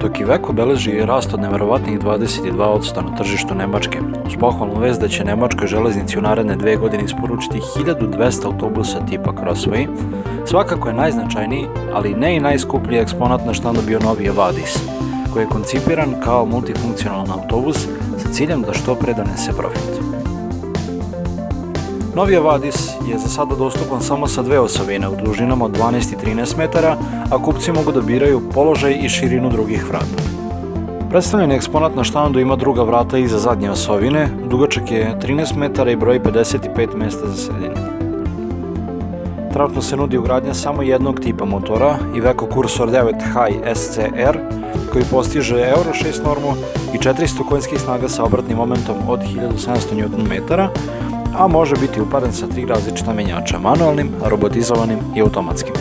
dok Iveco beleži rast od neverovatnih 22% na tržištu Nemačke, uz pohvalnu vest da će Nemačkoj železnici u naredne 2 godine isporučiti 1200 autobusa tipa Crossway, svakako je najznačajniji, ali ne i najskuplji eksponat na štandu bio novi Evadis, koji je koncipiran kao multifunkcionalan autobus sa ciljem da što pre donese profit. Novi Evadis je za sada dostupan samo sa 2 osovine u dužinama od 12 i 13 metara, a kupci mogu da biraju položaj i širinu drugih vrata. Predstavljeni eksponat na štandu ima druga vrata iza zadnje osovine, dugačak je 13 metara i broji 55 mesta za sedenje. Trenutno se nudi ugradnja samo jednog tipa motora, Iveco Cursor 9 High SCR, koji postiže Euro 6 normu i 400 konjskih snaga sa obratnim momentom od 1700 Nm, a može biti uparen sa 3 različita menjača, manualnim, robotizovanim i automatskim.